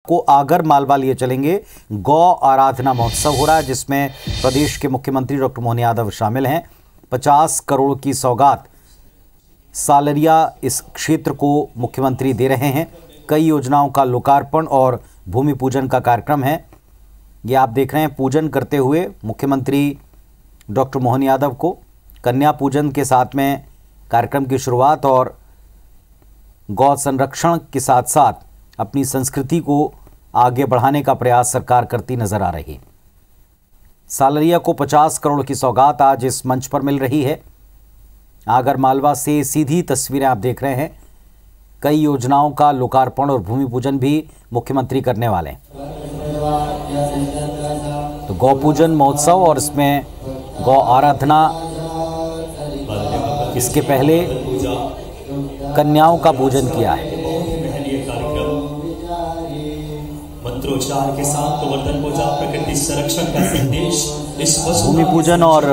को आगर मालवा लिए चलेंगे। गौ आराधना महोत्सव हो रहा है जिसमें प्रदेश के मुख्यमंत्री डॉक्टर मोहन यादव शामिल हैं। 50 करोड़ की सौगात सालरिया इस क्षेत्र को मुख्यमंत्री दे रहे हैं। कई योजनाओं का लोकार्पण और भूमि पूजन का कार्यक्रम है। ये आप देख रहे हैं। पूजन करते हुए मुख्यमंत्री डॉक्टर मोहन यादव को कन्या पूजन के साथ में कार्यक्रम की शुरुआत और गौ संरक्षण के साथ साथ अपनी संस्कृति को आगे बढ़ाने का प्रयास सरकार करती नजर आ रही है। सालरिया को 50 करोड़ की सौगात आज इस मंच पर मिल रही है। आगर मालवा से सीधी तस्वीरें आप देख रहे हैं। कई योजनाओं का लोकार्पण और भूमि पूजन भी मुख्यमंत्री करने वाले हैं। तो गौ पूजन महोत्सव और इसमें गौ आराधना, इसके पहले कन्याओं का पूजन किया है। मंत्रोच्चार के साथ गोवर्धन पूजा, प्रकृति संरक्षण का संदेश इस भूमि पूजन और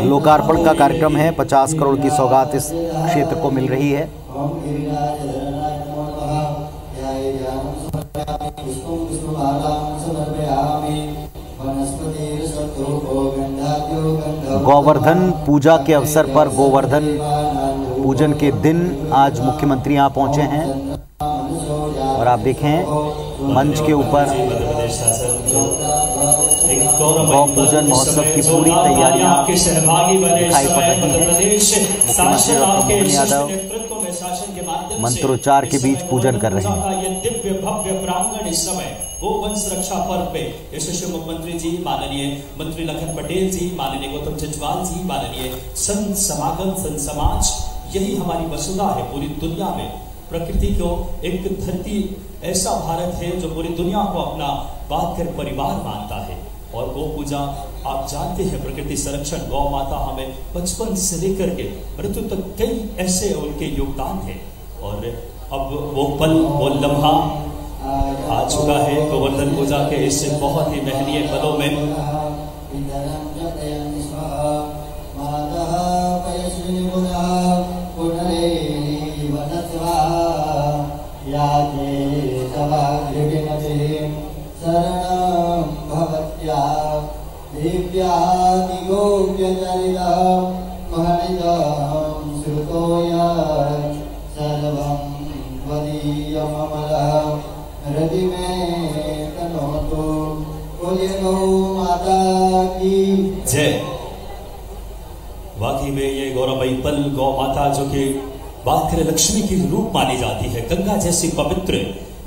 लोकार्पण का कार्यक्रम है। 50 करोड़ की सौगात इस क्षेत्र को मिल रही है। गोवर्धन पूजा के अवसर पर गोवर्धन पूजन के दिन आज मुख्यमंत्री यहाँ पहुंचे हैं और आप देखें मंच के ऊपर गौ पूजन महोत्सव की पूरी तैयारियां दिखाई पड़ रही हैं। मुख्यमंत्री डॉक्टर मोहन यादव मंत्रोच्चार के बीच पूजन कर रहे हैं। ये दिव्य भव्य प्रांगण इस समय गोवंश रक्षा पर्व पे यशस्वी मुख्यमंत्री जी, माननीय मंत्री लखन पटेल जी, माननीय गौतम जजवाल जी, माननीय संत समागम, संत समाज, यही हमारी वसुधा है पूरी दुनिया में। प्रकृति को एक धरती ऐसा भारत है जो पूरी दुनिया को अपना बात कर परिवार मानता है। और गौ पूजा आप जानते हैं, प्रकृति संरक्षण, गौ माता हमें बचपन से लेकर के मृत्यु तक कई ऐसे उनके योगदान है। और अब वो पल, वो लम्हा आ चुका है गोवर्धन पूजा के इस बहुत ही महनीय पलों में। जय। वाकई में ये गौरवमयी पल, गौ माता जो कि बात करें लक्ष्मी की रूप मानी जाती है, गंगा जैसी पवित्र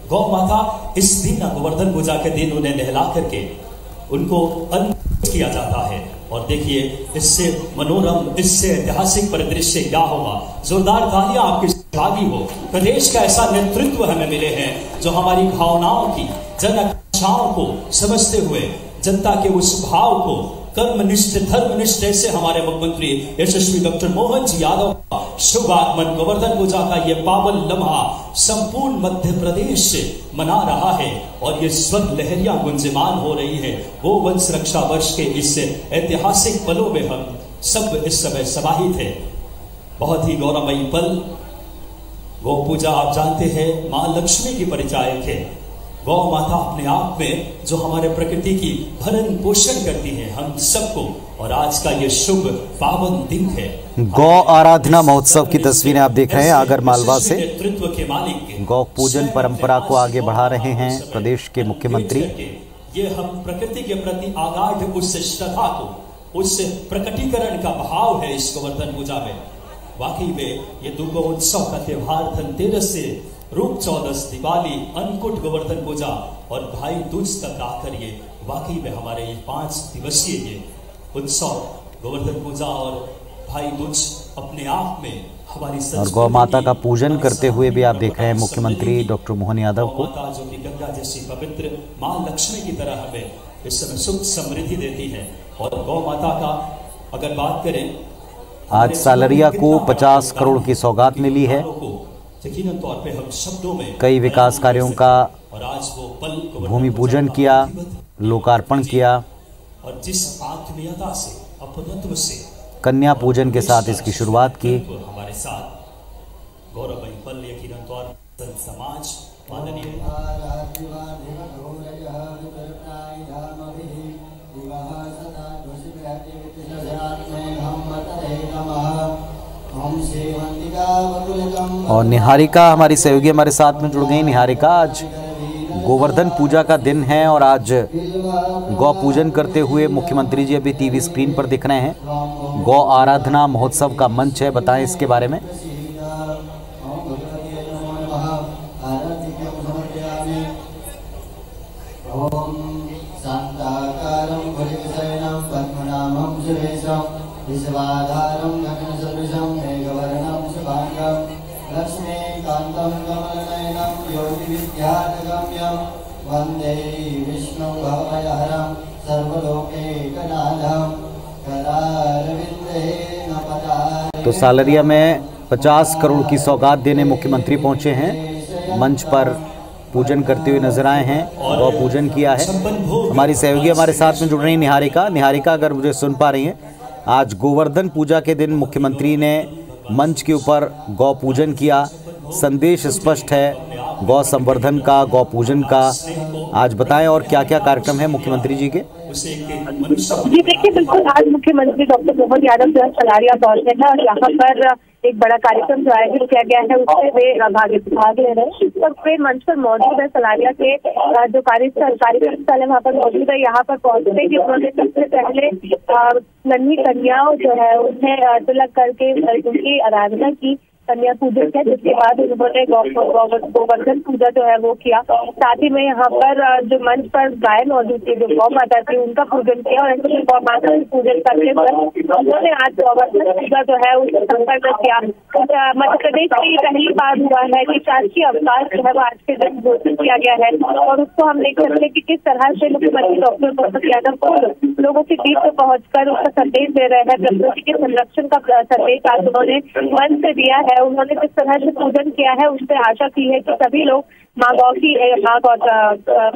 गौ माता, इस दिन गोवर्धन पूजा के दिन उन्हें नहला करके उनको अन्न किया जाता है। और देखिए इससे मनोरम, इससे ऐतिहासिक परिदृश्य क्या होगा। जोरदार तालियां आपकी भागी हो। प्रदेश का ऐसा नेतृत्व हमें मिले हैं जो हमारी भावनाओं की, जन आकांक्षाओं को समझते हुए जनता के उस भाव को कर्मनिष्ठ, धर्मनिष्ठ ऐसे हमारे मुख्यमंत्री यशस्वी डॉक्टर मोहन जी यादव का शुभ आगमन, गोवर्धन पूजा का ये पावन लम्हा संपूर्ण मध्य प्रदेश से मना रहा है। और ये स्वर लहरियां गुंजमान हो रही है। गोवंश रक्षा वर्ष के इस ऐतिहासिक पलों में हम सब इस समय समाहित है। बहुत ही गौरवमयी पल। गौ पूजा आप जानते हैं मां लक्ष्मी की परिचायक है। गौ माता अपने आप में जो हमारे प्रकृति की भरण पोषण करती है हम सबको। और आज का ये शुभ पावन दिन है। गौ आराधना महोत्सव की तस्वीरें आप देख रहे हैं आगर मालवा से। नेतृत्व के मालिक गौ पूजन परंपरा को आगे बढ़ा रहे हैं प्रदेश के मुख्यमंत्री। ये हम प्रकृति के प्रति आगाढ़ उस श्रद्धा को, उस प्रकटीकरण का भाव है इस गोवर्धन पूजा में। वाकई में ये दुर्गो उत्सव का त्योहार धनतेरस से रूप चौदस, दिवाली, अन्नकूट, गोवर्धन पूजा और भाई दूज तक आकर ये वाकई में हमारे ये 5 दिवसीय ये उत्सव गोवर्धन पूजा और भाई दूज अपने आप में हमारी और गौ माता का पूजन करते हुए भी आप देख रहे हैं मुख्यमंत्री डॉक्टर मोहन यादव को। माता जो कि गंगा जैसी पवित्र मां लक्ष्मी की तरह हमें इस समय सुख समृद्धि देती है। और गौ माता का अगर बात करें, आज सालरिया को 50 करोड़ की सौगात मिली है। यकीनन तौर पे हम शब्दों में कई विकास कार्यों का और आज वो पल भूमि पूजन किया, लोकार्पण किया और जिस आत्मीयता से, अपनत्व से कन्या पूजन के साथ इसकी शुरुआत की। हमारे साथ गौरवमयी पल यकीनन तौर पर समाज और निहारिका हमारी सहयोगी हमारे साथ में जुड़ गई। निहारिका, आज गोवर्धन पूजा का दिन है और आज गौ पूजन करते हुए मुख्यमंत्री जी अभी टीवी स्क्रीन पर दिख रहे हैं। गौ आराधना महोत्सव का मंच है, बताएं इसके बारे में। लक्ष्मीकान्तं कमलनयनं योगिविद्यागम्यं वन्दे विष्णुं भवभयहरं सर्वलोकैकनाथं करारविन्देन पदारविन्दं। तो सालरिया में 50 करोड़ की सौगात देने मुख्यमंत्री पहुंचे हैं। मंच पर पूजन करते हुए नजर आए हैं, गौ पूजन किया है। हमारी सहयोगी हमारे साथ में जुड़ रही निहारिका। निहारिका, अगर मुझे सुन पा रही हैं, आज गोवर्धन पूजा के दिन मुख्यमंत्री ने मंच के ऊपर गौ पूजन किया। संदेश स्पष्ट है गौ संवर्धन का, गौ पूजन का। आज बताएं और क्या क्या कार्यक्रम है मुख्यमंत्री जी के। जी देखिए, बिल्कुल आज मुख्यमंत्री डॉक्टर मोहन यादव जो है सलारिया पहुंचे हैं और यहाँ पर एक बड़ा कार्यक्रम जो आयोजित किया गया है उसमें वे भाग ले रहे हैं और वे मंच पर मौजूद है। सलारिया के जो कार्यक्रम स्थल है वहाँ पर मौजूद है। यहाँ पर पहुंचते ही उन्होंने सबसे पहले नन्ही कन्याओं जो है उन्हें तिलक करके उनकी आराधना की, कन्या पूजन किया, जिसके बाद उन्होंने गोवर्धन पूजा जो है वो किया। साथ ही में यहाँ पर जो मंच पर गाय मौजूद थी, जो गौ माता थी, उनका पूजन किया और ऐसे गौ माता का पूजन करते हुए उन्होंने आज गोवर्धन पूजा जो है उसको संपन्न किया। मध्य प्रदेश की पहली बार हुआ है कि शासकीय अवकाश जो है वो आज के दिन घोषित किया गया है और उसको हम देख सकते हैं कि किस तरह से मुख्यमंत्री डॉक्टर मोहन यादव को लोगों के बीच में पहुंचकर उसका संदेश दे रहे हैं। प्रकृति के संरक्षण का संदेश आज उन्होंने मंच से दिया है। उन्होंने जिस तरह से पूजन किया है उससे आशा की है कि सभी लोग माँ गौ की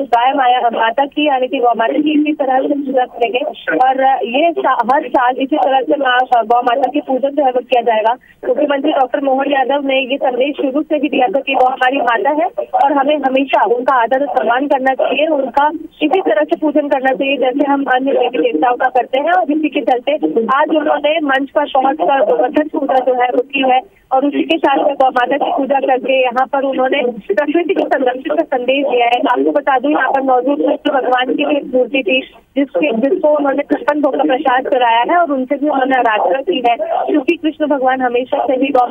गाय माता की यानी कि गौ माता की इसी तरह से पूजा करेंगे और ये हर साल इसी तरह से माँ गौ माता की पूजन जो है वो किया जाएगा। मुख्यमंत्री डॉक्टर मोहन यादव ने ये संदेश शुरू से ही दिया था कि वो हमारी माता है और हमें हमेशा उनका आदर और सम्मान करना चाहिए, उनका इसी तरह से पूजन करना चाहिए जैसे हम अन्य देवी देवताओं का करते हैं। और इसी के चलते आज उन्होंने मंच पर पहुंचकर गोवर्धन पूजा जो है वो की है और उसी के साथ में गौ माता की पूजा करके यहाँ पर उन्होंने प्रकृति के संरक्षण का संदेश दिया है। आपको बता दूं यहाँ पर मौजूद कृष्ण भगवान की भी एक मूर्ति थी जिसको उन्होंने 56 भोग का प्रसाद कराया है और उनसे भी उन्होंने आराधना की है, क्योंकि कृष्ण भगवान हमेशा से ही गौ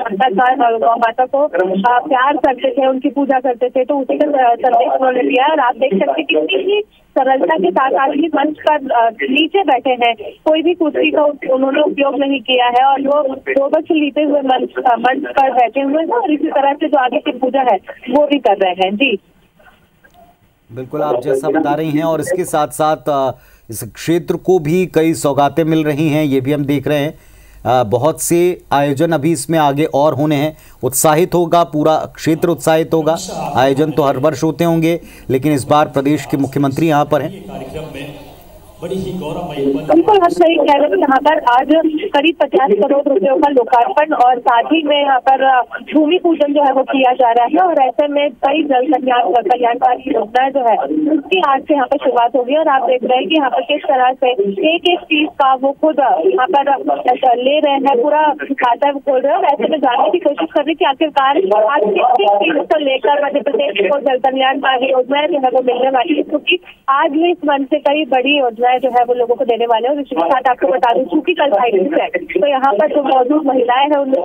माता को प्यार करते थे, उनकी पूजा करते थे, तो उसी का संदेश उन्होंने दिया है। और आप देख सकते कितनी ही सरलता के साथ आदमी मंच पर नीचे बैठे हैं, कोई भी कुर्सी का उन्होंने उपयोग नहीं किया है और वो गोबर से लीते हुए मंच पर बैठे हुए हैं और इसी तरह से जो आगे की पूजा है वो भी कर रहे हैं। जी बिल्कुल, आप जैसा बता रही हैं और इसके साथ साथ इस क्षेत्र को भी कई सौगातें मिल रही हैं, ये भी हम देख रहे हैं। बहुत से आयोजन अभी इसमें आगे और होने हैं। उत्साहित होगा पूरा क्षेत्र, उत्साहित होगा। आयोजन तो हर वर्ष होते होंगे, लेकिन इस बार प्रदेश के मुख्यमंत्री यहाँ पर हैं। बिल्कुल हम सही कह रहे हैं। यहाँ पर आज करीब 50 करोड़ रुपयों का लोकार्पण और साथ ही में यहाँ पर भूमि पूजन जो है वो किया जा रहा है और ऐसे में कई जल कल्याणकारी योजनाएं जो है उसकी आज से यहाँ पर शुरुआत होगी। और आप देख रहे हैं कि यहाँ पर किस तरह से एक एक चीज का वो खुद यहाँ पर ले रहे हैं, पूरा खाता खोल रहे हैं और ऐसे में जानने की कोशिश कर रहे हैं कि आखिरकार आज किस चीज को लेकर मध्य प्रदेश को जल कल्याणकारी योजनाएं जो है वो मिलने वाली है, क्योंकि आज भी इस मंच से कई बड़ी योजनाएं जो है वो लोगों को देने वाले हैं। और इसके साथ आपको बता दूं चूंकि कल भाई दूज है तो यहाँ पर जो मौजूद महिलाएं हैं उनमें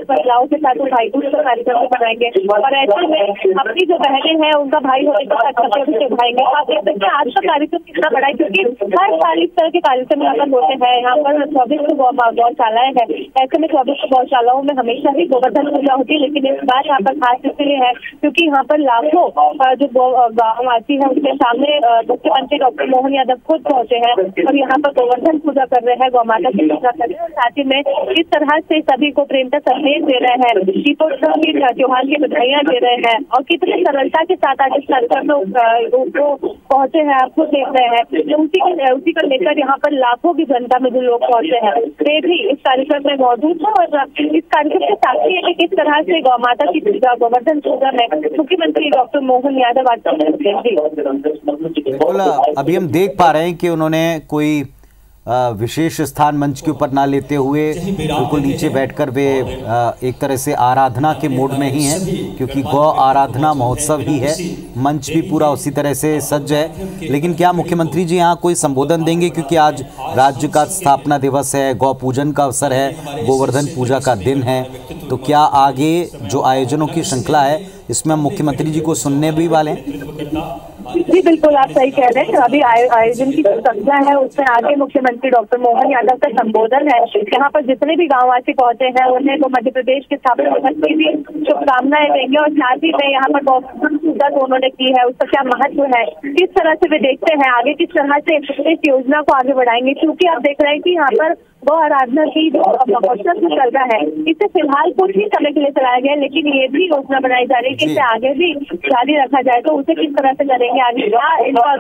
महिलाओं के साथ भाई दूज का कार्यक्रम बनाएंगे और ऐसे में अपनी जो बहनें हैं उनका भाई होने के साथ भी निभाएंगे। आप देख सकते हैं आज का कार्यक्रम कितना बड़ा है, क्योंकि हर साल इस तरह के कार्यक्रम यहाँ पर होते हैं। यहाँ पर 24 गौशालाएं हैं, ऐसे में 24 गौशालाओं में हमेशा ही गोवर्धन पूजा होती है, लेकिन इस बार यहाँ पर खास इसलिए है क्योंकि यहाँ पर लाखों जो गाँववासी है उनके सामने मुख्यमंत्री डॉक्टर मोहन यादव खुद पहुंचे पहुंचे हैं और यहाँ पर गोवर्धन पूजा कर रहे हैं, गौ माता की पूजा कर रहे हैं और साथ ही में इस तरह से सभी को प्रेम का संदेश दे रहे हैं, दीपोत्सव की त्योहार की बधाइयां दे रहे हैं और कितनी सरलता के साथ आज इस कार्यक्रम में पहुंचे हैं, आपको देख रहे हैं। उसी को लेकर यहाँ पर लाखों की जनता में जो लोग पहुंचे हैं वे भी इस कार्यक्रम में मौजूद है और इस कार्यक्रम के साक्षी है कि किस तरह से गौ माता की पूजा, गोवर्धन पूजा में मुख्यमंत्री डॉक्टर मोहन यादव आज बिल्कुल। अभी हम देख पा रहे हैं कि उन्होंने कोई विशेष स्थान मंच के ऊपर ना लेते हुए बिल्कुल नीचे बैठकर वे एक तरह से आराधना के मोड में ही हैं, क्योंकि गौ आराधना महोत्सव ही है। मंच भी पूरा उसी तरह से सज्ज है। लेकिन क्या मुख्यमंत्री जी यहाँ कोई संबोधन देंगे, क्योंकि आज राज्य का स्थापना दिवस है, गौ पूजन का अवसर है, गोवर्धन पूजा का दिन है, तो क्या आगे जो आयोजनों की श्रृंखला है इसमें हम मुख्यमंत्री जी को सुनने भी वाले हैं? जी बिल्कुल, आप सही कह रहे हैं। अभी आयोजन की जो संख्या है उसमें आगे मुख्यमंत्री डॉक्टर मोहन यादव का संबोधन है। यहाँ पर जितने भी गांववासी पहुंचे हैं उन्हें वो मध्य प्रदेश के स्थापना दिवस की भी शुभकामनाएं देंगे और साथ ही में यहाँ पर गोवर्धन पूजा जो उन्होंने की है उसका क्या महत्व है, किस तरह से वे देखते हैं आगे, किस तरह से इस योजना को आगे बढ़ाएंगे। क्योंकि आप देख रहे हैं कि यहाँ पर गौ आराधना की जो महोत्सव चल रहा है इसे फिलहाल कुछ ही समय के लिए चलाया गया, लेकिन ये भी योजना बनाई जा रही है कि इसे आगे भी जारी रखा जाए, तो उसे किस तरह से करेंगे आगे, क्या इनका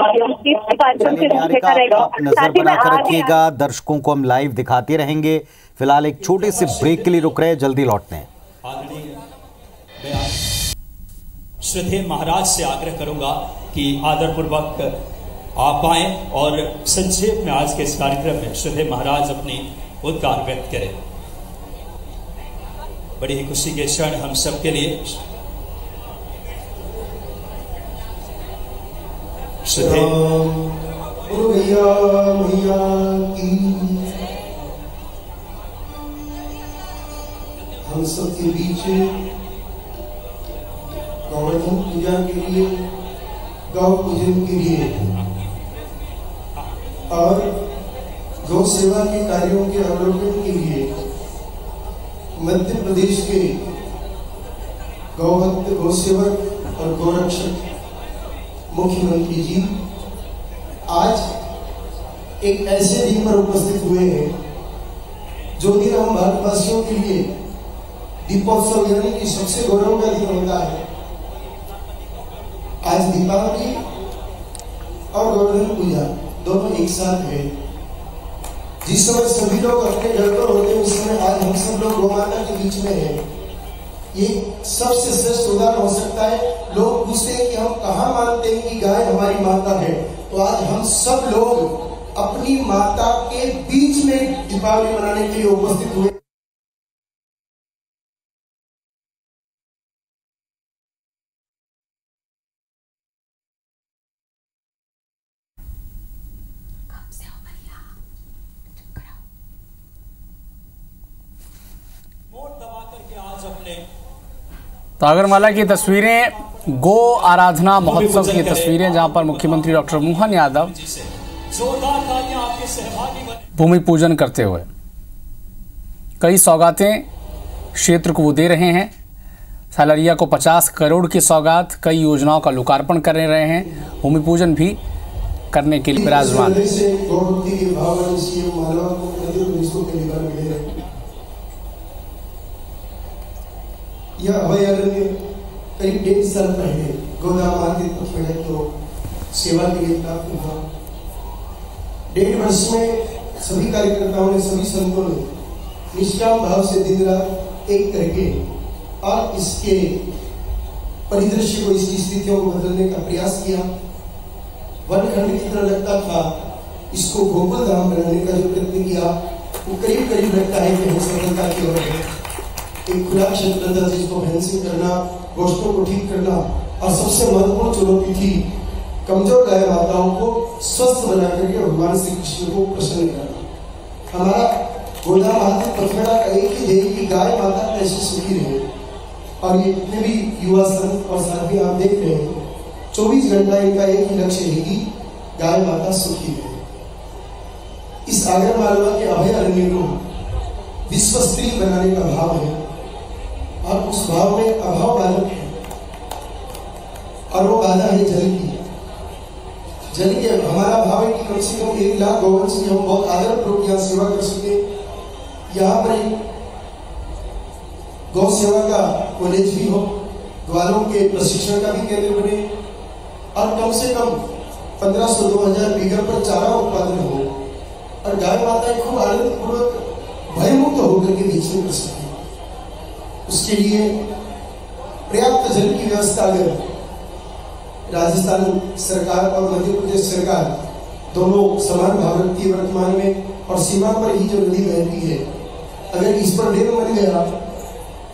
कार्यक्रम से रूपरेखा रहेगा। नजर बनाकर रखिएगा, दर्शकों को हम लाइव दिखाते रहेंगे। फिलहाल एक छोटे से ब्रेक के लिए रुक रहे हैं, जल्दी लौटते हैं। श्रद्धेय महाराज से आग्रह करूंगा कि आदरपूर्वक आप आए और संक्षेप में आज के इस कार्यक्रम में श्रद्धेय महाराज अपनी उद्गार व्यक्त करें। बड़ी ही खुशी के क्षण हम सबके लिए। हम सबके बीच गोवर्धन पूजा के लिए, गौ पूजन के लिए और गौ सेवा के कार्यों के अवलोकन के लिए मध्य प्रदेश के गौभक्त, गौसेवक और गौरक्षक मुख्यमंत्री जी आज एक ऐसे दिन पर उपस्थित हुए हैं जो दिन हम भारतवासियों के लिए दीपोत्सव यानी कि सबसे गौरव का दिन होता है। आज दीपावली और गोवर्धन पूजा दोनों एक साथ है। जिस समय सभी लोग अपने घर पर होते हैं उस समय आज हम सब लोग गौ माता के बीच में हैं। ये सबसे श्रेष्ठ उदाहरण हो सकता है। लोग पूछते हैं कि हम कहाँ मानते हैं कि गाय हमारी माता है, तो आज हम सब लोग अपनी माता के बीच में दीपावली मनाने के लिए उपस्थित हुए। तो आगरमाला की तस्वीरें, गो आराधना महोत्सव की तस्वीरें, जहां पर मुख्यमंत्री डॉक्टर मोहन यादव भूमि पूजन करते हुए कई सौगातें क्षेत्र को वो दे रहे हैं। सालरिया को 50 करोड़ की सौगात, कई योजनाओं का लोकार्पण कर रहे हैं, भूमि पूजन भी करने के लिए विराजमान। यह अभयारण्य करीब 1.5 साल पहले गोदाम आदि पथवेड़ा को सेवा के लिए प्राप्त हुआ। 1.5 वर्ष में सभी कार्यकर्ताओं ने, सभी संतों ने निष्काम भाव से दिन रात एक करके और इसके परिदृश्य को, इसकी स्थितियों को बदलने का प्रयास किया। वनखंड की तरह लगता था, इसको गोकुल धाम बनाने का जो प्रयत्न किया वो करीब करीब लगता है कि हम सफलता की ओर है। एक खुला क्षेत्र था जिसको फेंसिंग करना, गोश्तों को ठीक करना और सबसे महत्वपूर्ण चुनौती थी कमजोर गाय माताओं को स्वस्थ बना करके भगवान श्री कृष्ण को प्रसन्न करना। हमारा गोदाम आदि पथवेड़ा का एक ही ध्येय कि गाय माता कैसे सुखी रहे। और ये जितने भी युवा संत और साथी आप देख रहे हैं, 24 घंटा इनका एक ही लक्ष्य है कि गाय माता सुखी रहे। इस आगरमालवा के अभयारण्य को विश्व स्त्री बनाने का भाव है और उस भाव में अभाव बालक है और वो बाधा है जल की। जन के हमारा भाव है कि कम से कम 1 लाख गौवंश की हम बहुत आदरपूर्वक यहाँ सेवा कर सके। यहाँ पर एक गौ सेवा का कॉलेज भी हो, ग्वालों के प्रशिक्षण का भी केंद्र बने और कम से कम 1500-2000 बीघा पर चारा उत्पादन हो और गाय माताएं खूब आनंदपूर्वक भयमुक्त होकर के बीच में कर सके। उसके लिए पर्याप्त जल की व्यवस्था अगर राजस्थान सरकार और मध्य प्रदेश सरकार दोनों समान भाव रखती है वर्तमान में, और सीमा पर ही जो नदी बहती है अगर इस पर डैम बन गया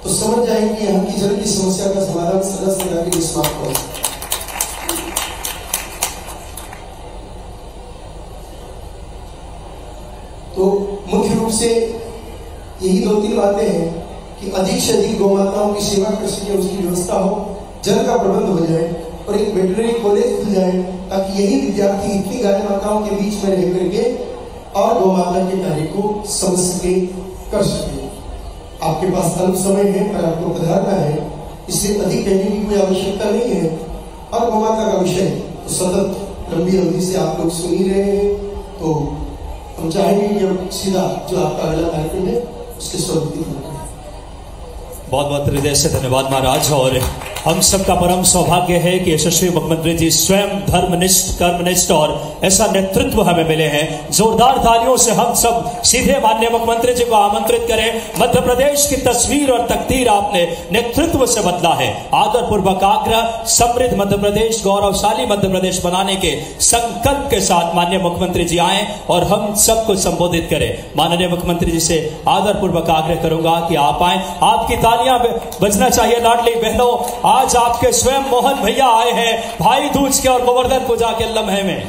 तो समझ जाएंगे कि यहाँ की जल की समस्या का समाधान सदा सदा के लिए समाप्त हो। तो मुख्य रूप से यही 2-3 बातें हैं कि अधिक से अधिक गौ माताओं की सेवा कर सके, उसकी व्यवस्था हो, जल का प्रबंध हो जाए और एक वेटरनरी कॉलेज खुल जाए ताकि यही विद्यार्थी इतनी गाय माताओं के बीच में रह करके और गौ माता के कार्य को समझ सके, कर सके। आपके पास अल्प समय है पर आपको पधारना है, इससे अधिक कहने की कोई आवश्यकता नहीं है। और गौ माता का विषय तो सतत लंबी अवधि से आप लोग सुन ही रहे हैं, तो हम चाहेंगे कि अब सीधा जो आपका अगला कार्यक्रम है उसके स्वरूप। बहुत बहुत हृदय से धन्यवाद महाराज। और हम सबका परम सौभाग्य है कि यशस्वी मुख्यमंत्री जी स्वयं धर्मनिष्ठ, कर्मनिष्ठ और ऐसा नेतृत्व हमें मिले हैं। जोरदार तालियों से हम सब सीधे माननीय मुख्यमंत्री जी को आमंत्रित करें। मध्य प्रदेश की तस्वीर और तकदीर आपने नेतृत्व से बदला है। आदरपूर्वक आग्रह, समृद्ध मध्य प्रदेश, गौरवशाली मध्य प्रदेश बनाने के संकल्प के साथ माननीय मुख्यमंत्री जी आए और हम सबको संबोधित करें। माननीय मुख्यमंत्री जी से आदरपूर्वक आग्रह करूंगा कि आप आए। आपकी तालियां बजना चाहिए लाडली बहनों। आज आपके स्वयं मोहन भैया आए हैं भाई दूज के और गोवर्धन पूजा के लम्हे में।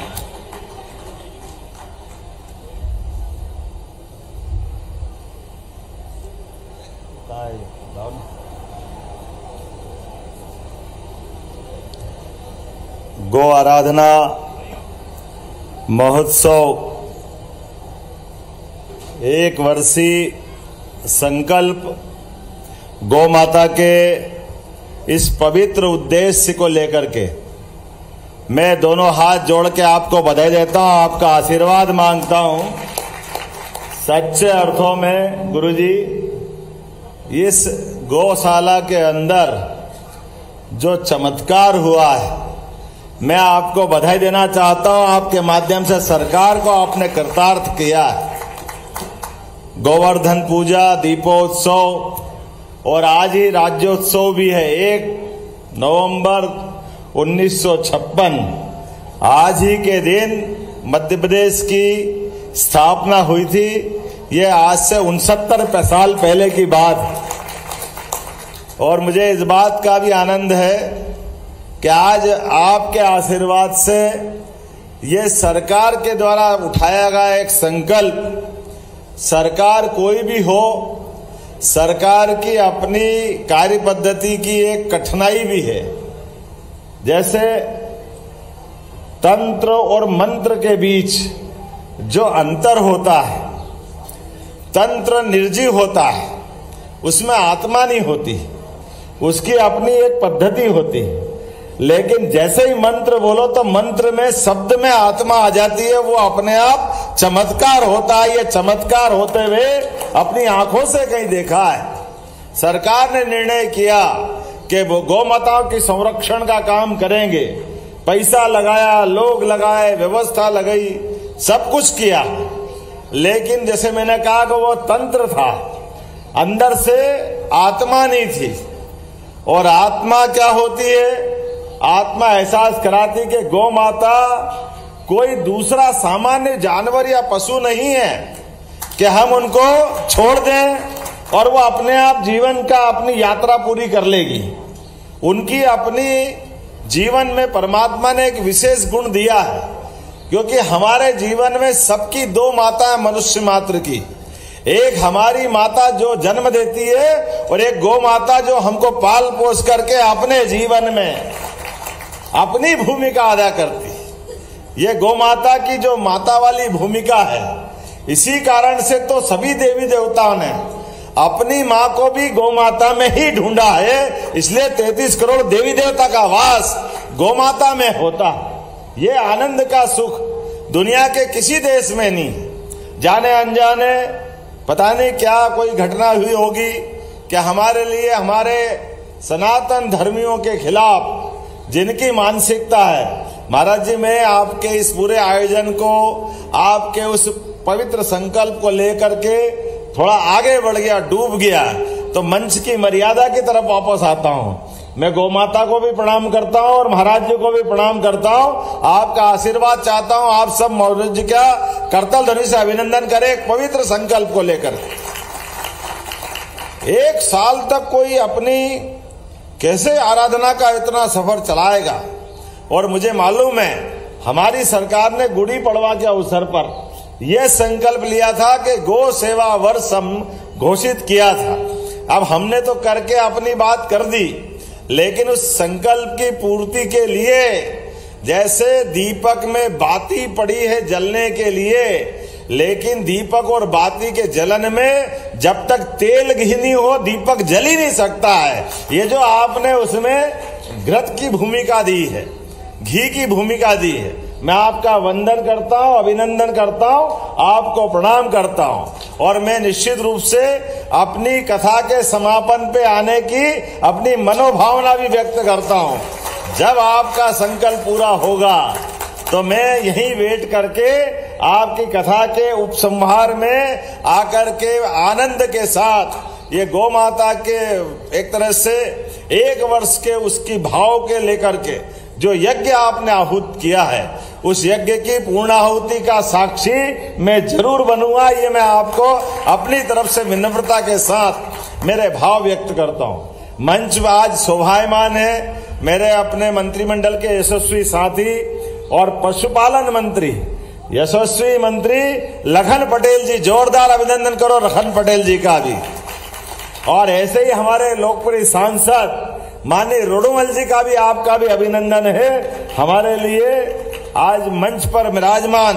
गो आराधना महोत्सव 1 वर्षीय संकल्प गौ माता के इस पवित्र उद्देश्य को लेकर के मैं दोनों हाथ जोड़ के आपको बधाई देता हूं, आपका आशीर्वाद मांगता हूं। सच्चे अर्थों में गुरुजी, इस गौशाला के अंदर जो चमत्कार हुआ है, मैं आपको बधाई देना चाहता हूं। आपके माध्यम से सरकार को आपने कृतार्थ किया है। गोवर्धन पूजा, दीपोत्सव और आज ही राज्योत्सव भी है। 1 नवंबर 1956 आज ही के दिन मध्य प्रदेश की स्थापना हुई थी। ये आज से 69 साल पहले की बात है। और मुझे इस बात का भी आनंद है कि आज आपके आशीर्वाद से ये सरकार के द्वारा उठाया गया एक संकल्प, सरकार कोई भी हो, सरकार की अपनी कार्य पद्धति की एक कठिनाई भी है। जैसे तंत्र और मंत्र के बीच जो अंतर होता है, तंत्र निर्जीव होता है, उसमें आत्मा नहीं होती, उसकी अपनी एक पद्धति होती है। लेकिन जैसे ही मंत्र बोलो तो मंत्र में, शब्द में आत्मा आ जाती है, वो अपने आप चमत्कार होता है। ये चमत्कार होते हुए अपनी आंखों से कहीं देखा है। सरकार ने निर्णय किया कि वो गौ माताओं की संरक्षण का काम करेंगे। पैसा लगाया, लोग लगाए, व्यवस्था लगाई, सब कुछ किया। लेकिन जैसे मैंने कहा कि वो तंत्र था, अंदर से आत्मा नहीं थी। और आत्मा क्या होती है? आत्मा एहसास कराती कि गौ माता कोई दूसरा सामान्य जानवर या पशु नहीं है कि हम उनको छोड़ दें और वो अपने आप जीवन का अपनी यात्रा पूरी कर लेगी। उनकी अपनी जीवन में परमात्मा ने एक विशेष गुण दिया है, क्योंकि हमारे जीवन में सबकी 2 माता है मनुष्य मात्र की। एक हमारी माता जो जन्म देती है और एक गौ माता जो हमको पाल पोस करके अपने जीवन में अपनी भूमिका अदा करती है। ये गौ माता की जो माता वाली भूमिका है, इसी कारण से तो सभी देवी देवताओं ने अपनी माँ को भी गौ माता में ही ढूंढा है। इसलिए 33 करोड़ देवी देवता का वास गौ माता में होता है। ये आनंद का सुख दुनिया के किसी देश में नहीं। जाने अनजाने पता नहीं क्या कोई घटना हुई होगी कि हमारे लिए, हमारे सनातन धर्मियों के खिलाफ जिनकी मानसिकता है, महाराज जी मैं आपके इस पूरे आयोजन को, आपके उस पवित्र संकल्प को लेकर के थोड़ा आगे बढ़ गया, डूब गया, तो मंच की मर्यादा की तरफ वापस आता हूं। मैं गौ माता को भी प्रणाम करता हूं और महाराज जी को भी प्रणाम करता हूं। आपका आशीर्वाद चाहता हूं। आप सब महाराज जी का करतल ध्वनि से अभिनंदन करें एक पवित्र संकल्प को लेकर। एक साल तक कोई अपनी कैसे आराधना का इतना सफर चलाएगा। और मुझे मालूम है हमारी सरकार ने गुड़ी पड़वा के अवसर पर यह संकल्प लिया था कि गौ सेवा वर्ष हम घोषित किया था। अब हमने तो करके अपनी बात कर दी, लेकिन उस संकल्प की पूर्ति के लिए जैसे दीपक में बाती पड़ी है जलने के लिए, लेकिन दीपक और बाती के जलन में जब तक तेल घी नहीं हो दीपक जल ही नहीं सकता है। ये जो आपने उसमें घृत की भूमिका दी है, घी की भूमिका दी है, मैं आपका वंदन करता हूं, अभिनंदन करता हूं, आपको प्रणाम करता हूं। और मैं निश्चित रूप से अपनी कथा के समापन पे आने की अपनी मनोभावना भी व्यक्त करता हूं। जब आपका संकल्प पूरा होगा तो मैं यहीं वेट करके आपकी कथा के उपसंहार में आकर के आनंद के साथ ये गौ माता के एक तरह से 1 वर्ष के उसकी भाव के लेकर के जो यज्ञ आपने आहूत किया है, उस यज्ञ की पूर्णाहुति का साक्षी मैं जरूर बनूंगा। ये मैं आपको अपनी तरफ से विनम्रता के साथ मेरे भाव व्यक्त करता हूं। मंच आज शोभायमान है। मेरे अपने मंत्रिमंडल के यशस्वी साथी और पशुपालन मंत्री, यशस्वी मंत्री लखन पटेल जी, जोरदार अभिनंदन करो लखन पटेल जी का भी। और ऐसे ही हमारे लोकप्रिय सांसद माननीय रोडोमल जी का भी, आपका भी अभिनंदन है। हमारे लिए आज मंच पर विराजमान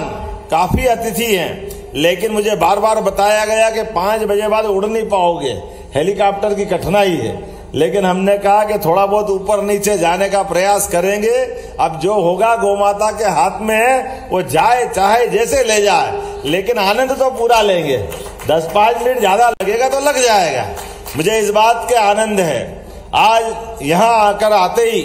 काफी अतिथि हैं, लेकिन मुझे बार बार बताया गया कि 5 बजे बाद उड़ नहीं पाओगे, हेलीकॉप्टर की कठिनाई है। लेकिन हमने कहा कि थोड़ा बहुत ऊपर नीचे जाने का प्रयास करेंगे। अब जो होगा गौ माता के हाथ में है, वो जाए चाहे जैसे ले जाए, लेकिन आनंद तो पूरा लेंगे। 10-5 मिनट ज्यादा लगेगा तो लग जाएगा। मुझे इस बात के आनंद है। आज यहाँ आकर आते ही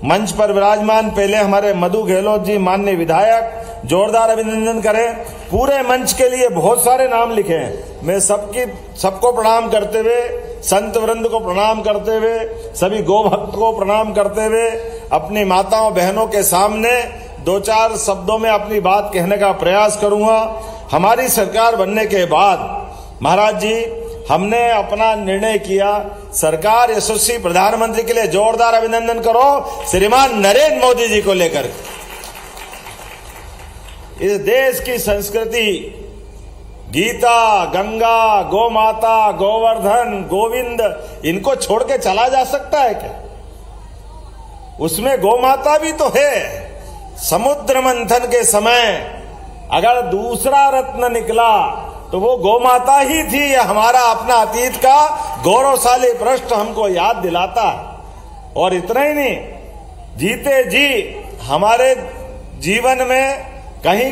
मंच पर विराजमान पहले हमारे मधु गहलोत जी माननीय विधायक, जोरदार अभिनंदन करें। पूरे मंच के लिए बहुत सारे नाम लिखे हैं। मैं सबको प्रणाम करते हुए, संत वृंद को प्रणाम करते हुए, सभी गौ भक्त को प्रणाम करते हुए अपनी माताओं बहनों के सामने 2-4 शब्दों में अपनी बात कहने का प्रयास करूंगा। हमारी सरकार बनने के बाद महाराज जी हमने अपना निर्णय किया, सरकार यशस्वी प्रधानमंत्री के लिए जोरदार अभिनंदन करो श्रीमान नरेंद्र मोदी जी को लेकर। इस देश की संस्कृति गीता, गंगा, गौ माता, गोवर्धन, गोविंद, इनको छोड़ के चला जा सकता है क्या? उसमें गौ माता भी तो है। समुद्र मंथन के समय अगर दूसरा रत्न निकला तो वो गौ माता ही थी। ये हमारा अपना अतीत का गौरवशाली पृष्ठ हमको याद दिलाता है। और इतना ही नहीं, जीते जी हमारे जीवन में कहीं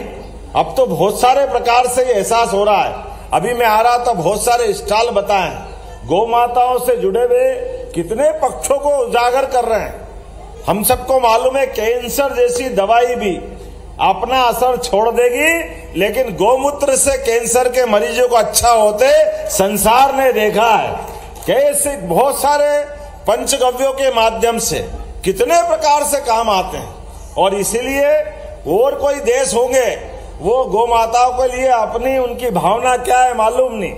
अब तो बहुत सारे प्रकार से ये एहसास हो रहा है। अभी मैं आ रहा था, बहुत सारे स्टॉल बताएं, गौ माताओं से जुड़े हुए कितने पक्षों को उजागर कर रहे हैं। हम सबको मालूम है कैंसर जैसी दवाई भी अपना असर छोड़ देगी, लेकिन गौमूत्र से कैंसर के मरीजों को अच्छा होते संसार ने देखा है। कैसे बहुत सारे पंचगव्यों के माध्यम से कितने प्रकार से काम आते हैं। और इसीलिए और कोई देश होंगे वो गौ माताओं के लिए अपनी उनकी भावना क्या है मालूम नहीं,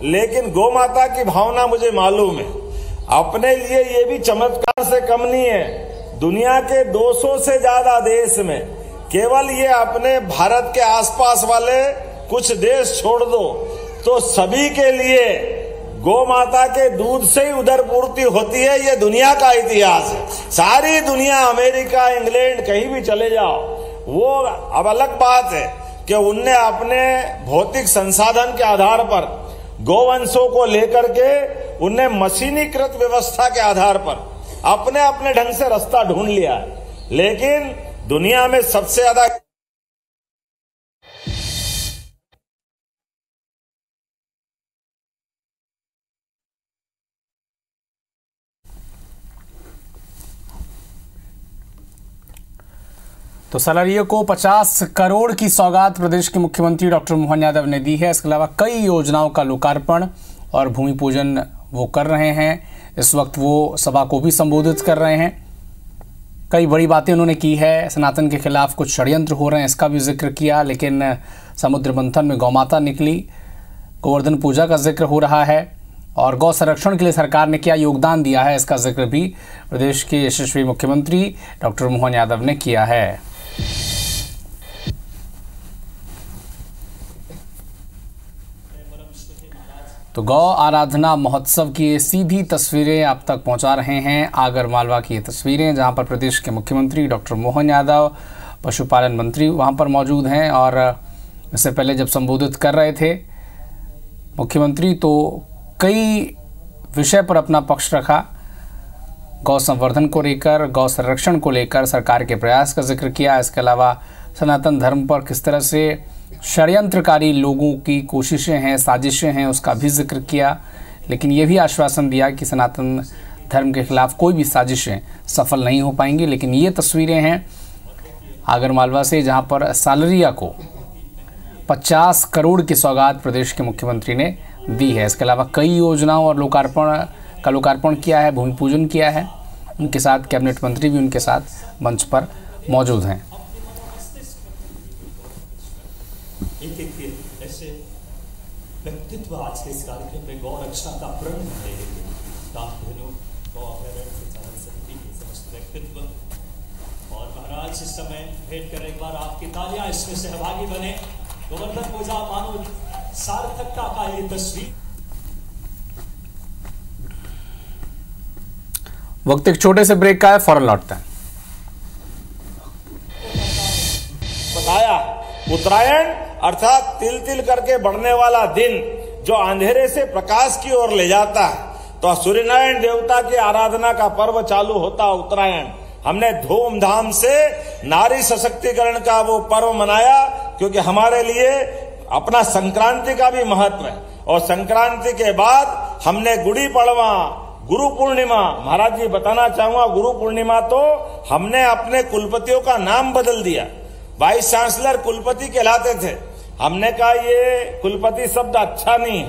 लेकिन गौ माता की भावना मुझे मालूम है। अपने लिए ये भी चमत्कार से कम नहीं है। दुनिया के 200 से ज्यादा देश में केवल ये अपने भारत के आसपास वाले कुछ देश छोड़ दो तो सभी के लिए गौ माता के दूध से ही उदर पूर्ति होती है। ये दुनिया का इतिहास है। सारी दुनिया, अमेरिका, इंग्लैंड, कहीं भी चले जाओ, वो अब अलग बात है कि उनने अपने भौतिक संसाधन के आधार पर गौवंशों को लेकर के उनने मशीनीकृत व्यवस्था के आधार पर अपने अपने ढंग से रास्ता ढूंढ लिया। लेकिन दुनिया में सबसे ज्यादा तो सालारिया को 50 करोड़ की सौगात प्रदेश के मुख्यमंत्री डॉक्टर मोहन यादव ने दी है। इसके अलावा कई योजनाओं का लोकार्पण और भूमि पूजन वो कर रहे हैं। इस वक्त वो सभा को भी संबोधित कर रहे हैं। कई बड़ी बातें उन्होंने की है। सनातन के खिलाफ कुछ षड्यंत्र हो रहे हैं, इसका भी जिक्र किया। लेकिन समुद्र मंथन में गौमाता निकली, गोवर्धन पूजा का जिक्र हो रहा है और गौ संरक्षण के लिए सरकार ने क्या योगदान दिया है, इसका जिक्र भी प्रदेश के यशस्वी मुख्यमंत्री डॉक्टर मोहन यादव ने किया है। तो गौ आराधना महोत्सव की सीधी तस्वीरें आप तक पहुंचा रहे हैं आगर मालवा की ये तस्वीरें, जहां पर प्रदेश के मुख्यमंत्री डॉक्टर मोहन यादव, पशुपालन मंत्री वहां पर मौजूद हैं। और इससे पहले जब संबोधित कर रहे थे मुख्यमंत्री तो कई विषय पर अपना पक्ष रखा। गौ संवर्धन को लेकर, गौ संरक्षण को लेकर सरकार के प्रयास का जिक्र किया। इसके अलावा सनातन धर्म पर किस तरह से षड्यंत्रकारी लोगों की कोशिशें हैं, साजिशें हैं, उसका भी जिक्र किया। लेकिन ये भी आश्वासन दिया कि सनातन धर्म के खिलाफ कोई भी साजिशें सफल नहीं हो पाएंगी। लेकिन ये तस्वीरें हैं आगरमालवा से, जहां पर सालरिया को 50 करोड़ की सौगात प्रदेश के मुख्यमंत्री ने दी है। इसके अलावा कई योजनाओं और लोकार्पण किया है, भूमि पूजन किया है। उनके साथ कैबिनेट मंत्री भी उनके साथ मंच पर मौजूद हैं। एक ऐसे व्यक्तित्व आज के इस कार्यक्रम में गौ रक्षा का प्रण ले रहे हैं। कामधेनु गौ अभयारण्य संचालन समिति के समस्त व्यक्तित्व और महाराज इस समय भेंट कर एक बार आपकी तालियां इसमें सहभागी बने। गोवर्धन पूजा मानो सार्थकता का ये तस्वीर। वक्त एक छोटे से ब्रेक का है, फौरन लौटते हैं। बताया उत्तरायण अर्थात तिल तिल करके बढ़ने वाला दिन जो अंधेरे से प्रकाश की ओर ले जाता है, तो सूर्यनारायण देवता की आराधना का पर्व चालू होता उत्तरायण। हमने धूमधाम से नारी सशक्तिकरण का वो पर्व मनाया, क्योंकि हमारे लिए अपना संक्रांति का भी महत्व है। और संक्रांति के बाद हमने गुड़ी पड़वा, गुरु पूर्णिमा, महाराज जी बताना चाहूंगा, गुरु पूर्णिमा तो हमने अपने कुलपतियों का नाम बदल दिया। वाइस चांसलर कुलपति कहलाते थे। हमने कहा ये कुलपति शब्द अच्छा नहीं है।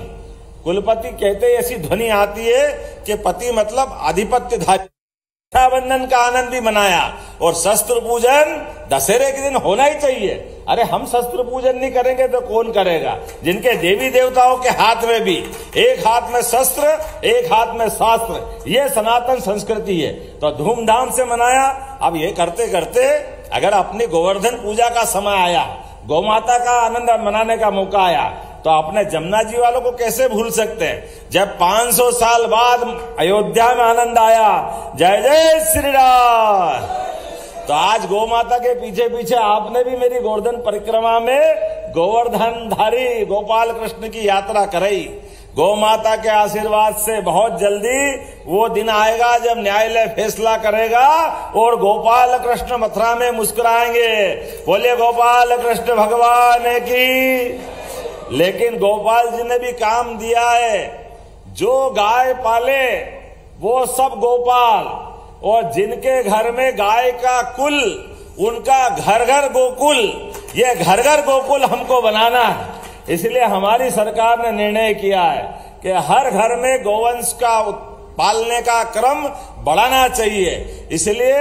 कुलपति कहते ऐसी ध्वनि आती है कि पति मतलब आधिपत्यधारी। रक्षाबंधन का आनंद भी मनाया और शस्त्र पूजन दशहरे के दिन होना ही चाहिए। अरे हम शस्त्र पूजन नहीं करेंगे तो कौन करेगा, जिनके देवी देवताओं के हाथ में भी एक हाथ में शस्त्र एक हाथ में शास्त्र, ये सनातन संस्कृति है। तो धूमधाम से मनाया। अब ये करते करते अगर अपनी गोवर्धन पूजा का समय आया, गौ माता का आनंद मनाने का मौका आया, तो अपने जमुना जी वालों को कैसे भूल सकते हैं। जब 500 साल बाद अयोध्या में आनंद आया, जय जय श्री राम, तो आज गौ माता के पीछे पीछे आपने भी मेरी गोवर्धन परिक्रमा में गोवर्धनधारी गोपाल कृष्ण की यात्रा कराई। गौ माता के आशीर्वाद से बहुत जल्दी वो दिन आएगा जब न्यायालय फैसला करेगा और गोपाल कृष्ण मथुरा में मुस्कुराएंगे। बोले गोपाल कृष्ण भगवान की। लेकिन गोपाल जी ने भी काम दिया है, जो गाय पाले वो सब गोपाल, और जिनके घर में गाय का कुल उनका घर घर गोकुल। ये घर घर गोकुल हमको बनाना है। इसलिए हमारी सरकार ने निर्णय किया है कि हर घर में गोवंश का पालने का क्रम बढ़ाना चाहिए। इसलिए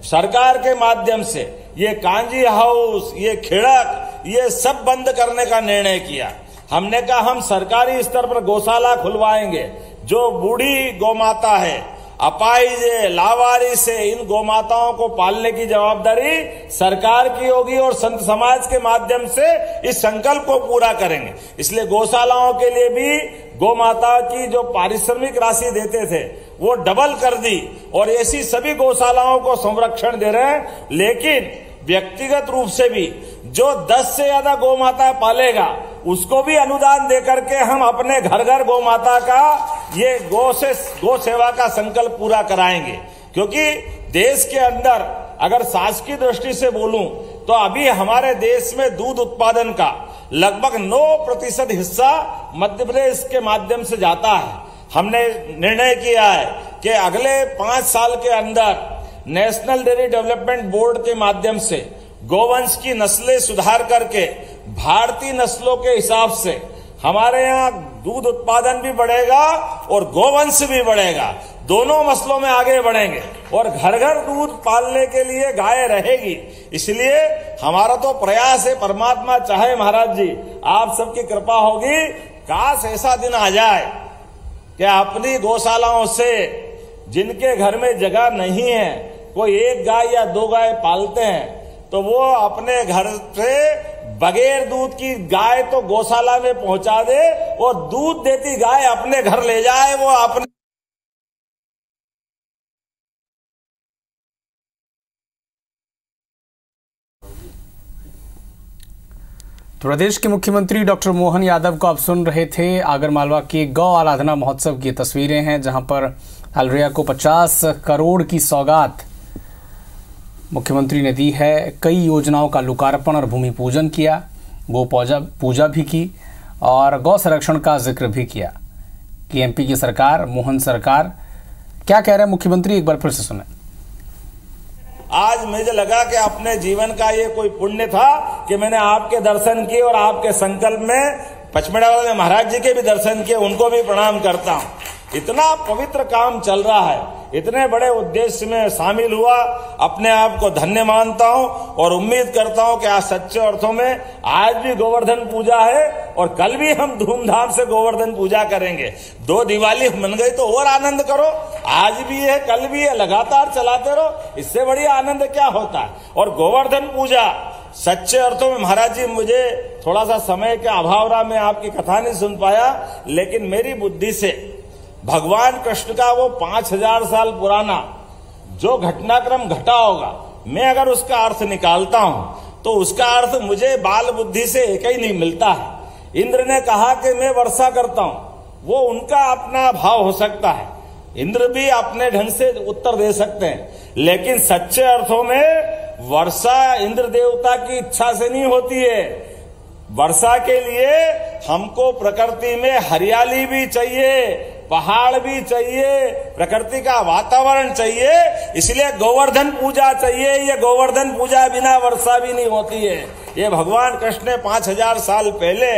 सरकार के माध्यम से ये कांजी हाउस, ये खिड़क, ये सब बंद करने का निर्णय किया। हमने कहा हम सरकारी स्तर पर गौशाला खुलवाएंगे। जो बूढ़ी गौमाता है, अपाहिज है, लावारिस है, इन गौमाताओं को पालने की जवाबदारी सरकार की होगी और संत समाज के माध्यम से इस संकल्प को पूरा करेंगे। इसलिए गौशालाओं के लिए भी गौमाता की जो पारिश्रमिक राशि देते थे वो डबल कर दी और ऐसी सभी गौशालाओं को संरक्षण दे रहे हैं। लेकिन व्यक्तिगत रूप से भी जो 10 से ज्यादा गौमाता पालेगा उसको भी अनुदान देकर के हम अपने घर घर गौमाता का ये गौ सेवा का संकल्प पूरा कराएंगे। क्योंकि देश के अंदर अगर शासकीय दृष्टि से बोलूं तो अभी हमारे देश में दूध उत्पादन का लगभग 9% हिस्सा मध्य प्रदेश के माध्यम से जाता है। हमने निर्णय किया है कि अगले 5 साल के अंदर नेशनल डेयरी डेवलपमेंट बोर्ड के माध्यम से गोवंश की नस्लें सुधार करके भारतीय नस्लों के हिसाब से हमारे यहाँ दूध उत्पादन भी बढ़ेगा और गोवंश भी बढ़ेगा। दोनों मसलों में आगे बढ़ेंगे और घर घर दूध पालने के लिए गाय रहेगी। इसलिए हमारा तो प्रयास है, परमात्मा चाहे महाराज जी आप सबकी कृपा होगी, काश ऐसा दिन आ जाए कि अपनी गौशालाओं से जिनके घर में जगह नहीं है, कोई 1 गाय या 2 गाय पालते हैं, तो वो अपने घर से बगैर दूध की गाय तो गौशाला में पहुंचा दे और दूध देती गाय अपने घर ले जाए। वो अपने प्रदेश के मुख्यमंत्री डॉक्टर मोहन यादव को आप सुन रहे थे। आगरमालवा के गौ आराधना महोत्सव की तस्वीरें हैं, जहां पर सालरिया को 50 करोड़ की सौगात मुख्यमंत्री ने दी है। कई योजनाओं का लोकार्पण और भूमि पूजन किया, गौ पूजा भी की और गौ संरक्षण का जिक्र भी किया कि एमपी की सरकार, मोहन सरकार क्या कह रहे हैं मुख्यमंत्री, एक बार फिर से सुने। आज मुझे लगा कि अपने जीवन का ये कोई पुण्य था कि मैंने आपके दर्शन किए और आपके संकल्प में पचमढ़ा वाले महाराज जी के भी दर्शन किए, उनको भी प्रणाम करता हूं। इतना पवित्र काम चल रहा है, इतने बड़े उद्देश्य में शामिल हुआ, अपने आप को धन्य मानता हूं और उम्मीद करता हूं कि आज सच्चे अर्थों में आज भी गोवर्धन पूजा है और कल भी हम धूमधाम से गोवर्धन पूजा करेंगे। 2 दिवाली मन गई तो और आनंद करो, आज भी है कल भी है, लगातार चलाते रहो, इससे बढ़िया आनंद क्या होता है। और गोवर्धन पूजा सच्चे अर्थों में महाराज जी, मुझे थोड़ा सा समय के अभाव रहा, मैं आपकी कथा नहीं सुन पाया, लेकिन मेरी बुद्धि से भगवान कृष्ण का वो 5000 साल पुराना जो घटनाक्रम घटा होगा, मैं अगर उसका अर्थ निकालता हूं तो उसका अर्थ मुझे बाल बुद्धि से एक ही नहीं मिलता है। इंद्र ने कहा कि मैं वर्षा करता हूं, वो उनका अपना भाव हो सकता है, इंद्र भी अपने ढंग से उत्तर दे सकते हैं, लेकिन सच्चे अर्थों में वर्षा इंद्र देवता की इच्छा से नहीं होती है। वर्षा के लिए हमको प्रकृति में हरियाली भी चाहिए, पहाड़ भी चाहिए, प्रकृति का वातावरण चाहिए, इसलिए गोवर्धन पूजा चाहिए। ये गोवर्धन पूजा बिना वर्षा भी नहीं होती है। ये भगवान कृष्ण ने 5000 साल पहले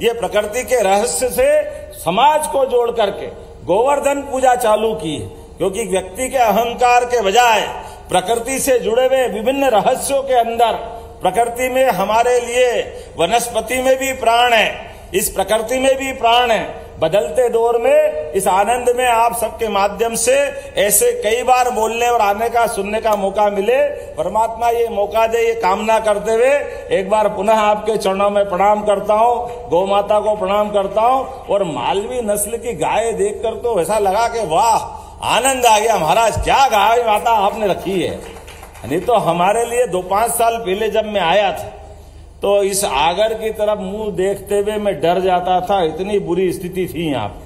ये प्रकृति के रहस्य से समाज को जोड़ करके गोवर्धन पूजा चालू की है, क्योंकि व्यक्ति के अहंकार के बजाय प्रकृति से जुड़े हुए विभिन्न रहस्यों के अंदर प्रकृति में हमारे लिए वनस्पति में भी प्राण है, इस प्रकृति में भी प्राण है। बदलते दौर में इस आनंद में आप सबके माध्यम से ऐसे कई बार बोलने और आने का सुनने का मौका मिले, परमात्मा ये मौका दे, ये कामना करते हुए एक बार पुनः आपके चरणों में प्रणाम करता हूँ, गौ माता को प्रणाम करता हूँ। और मालवी नस्ल की गाय देखकर तो ऐसा लगा कि वाह आनंद आ गया महाराज, क्या गाय माता आपने रखी है। नहीं तो हमारे लिए 2-5 साल पहले जब मैं आया था तो इस आगर की तरफ मुंह देखते हुए मैं डर जाता था, इतनी बुरी स्थिति थी यहाँ पे।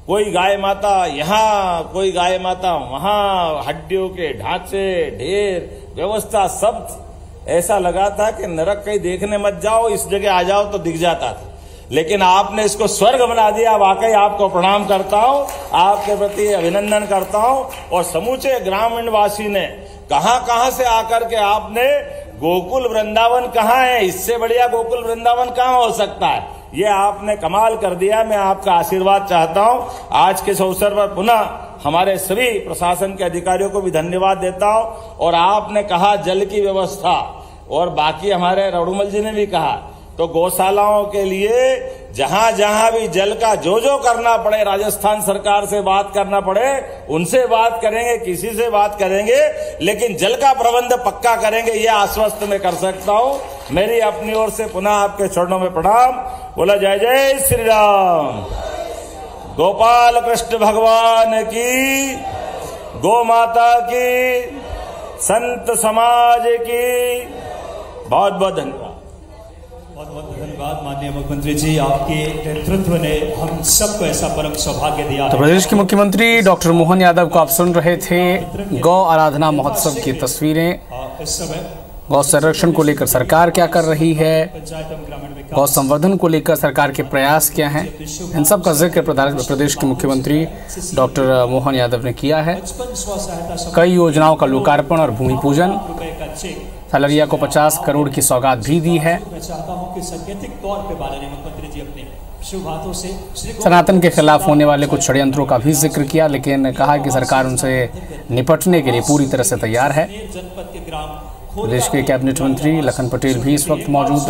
कोई गाय माता यहाँ, कोई गाय माता वहां, हड्डियों के ढांचे, ढेर व्यवस्था सब ऐसा लगा था कि नरक कहीं देखने मत जाओ, इस जगह आ जाओ तो दिख जाता था। लेकिन आपने इसको स्वर्ग बना दिया, वाकई आपको प्रणाम करता हूँ, आपके प्रति अभिनंदन करता हूँ। और समूचे ग्रामीण वासी ने कहां से आकर के आपने गोकुल वृंदावन कहाँ है, इससे बढ़िया गोकुल वृंदावन कहाँ हो सकता है, ये आपने कमाल कर दिया। मैं आपका आशीर्वाद चाहता हूँ। आज के इस अवसर पर पुनः हमारे सभी प्रशासन के अधिकारियों को भी धन्यवाद देता हूँ। और आपने कहा जल की व्यवस्था, और बाकी हमारे रघुमल जी ने भी कहा, तो गौशालाओं के लिए जहां जहां भी जल का जो करना पड़े, राजस्थान सरकार से बात करना पड़े उनसे बात करेंगे, किसी से बात करेंगे, लेकिन जल का प्रबंध पक्का करेंगे, ये आश्वस्त मैं कर सकता हूं। मेरी अपनी ओर से पुनः आपके चरणों में प्रणाम। बोला जय जय श्री राम। गोपाल कृष्ण भगवान की, गौ माता की, संत समाज की बहुत बहुत धन्यवाद। बहुत बहुत धन्यवाद माननीय मुख्यमंत्री जी, आपके नेतृत्व ने हम सबको ऐसा परम सौभाग्य दिया। तो प्रदेश के मुख्यमंत्री डॉक्टर मोहन यादव को आप सुन रहे थे। गौ आराधना महोत्सव की तस्वीरें, इस समय गौ संरक्षण को लेकर सरकार क्या कर रही है, गौ संवर्धन को लेकर सरकार के प्रयास क्या हैं, इन सब का जिक्र प्रदेश के मुख्यमंत्री डॉक्टर मोहन यादव ने किया है। कई योजनाओं का लोकार्पण और भूमि पूजन, सालरिया को 50 करोड़ की सौगात भी दी है। मैं चाहता हूं कि सांकेतिक तौर पे माननीय मुख्यमंत्री जी अपने शुभ हाथों से सनातन के खिलाफ होने वाले कुछ षड्यंत्रों का भी जिक्र किया, लेकिन कहा कि सरकार उनसे निपटने के लिए पूरी तरह से तैयार है। जनपद के ग्राम प्रदेश के कैबिनेट मंत्री लखन पटेल भी इस वक्त मौजूद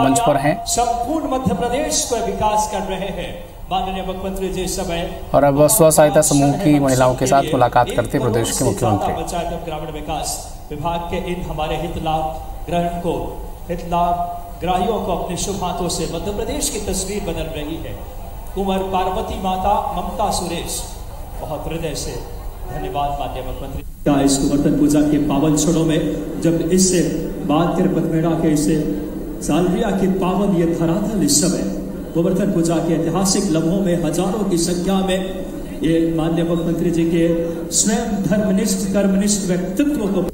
मंच पर हैं। संपूर्ण मध्य प्रदेश को विकास कर रहे हैं माननीय मुख्यमंत्री जी समय। और अब स्व सहायता समूह की महिलाओं के साथ मुलाकात करते प्रदेश के मुख्यमंत्री। पंचायत एवं ग्रामीण विकास विभाग के इन हमारे हित लाभ ग्राहियों को अपने शुभ हाथों से मध्य प्रदेश की तस्वीर बदल रही है। कुंवर पार्वती माता ममता सुरेश, बहुत हृदय से धन्यवाद माननीय मुख्यमंत्री। क्या इस गोवर्धन पूजा के पावन क्षणों में जब इससे बात करें पथमेड़ा के इससे सालरिया की पावन ये धरातल, इस समय गोवर्धन पूजा के ऐतिहासिक लम्हों में हजारों की संख्या में ये माननीय मुख्यमंत्री जी के स्वयं धर्मनिष्ठ कर्मनिष्ठ व्यक्तित्व को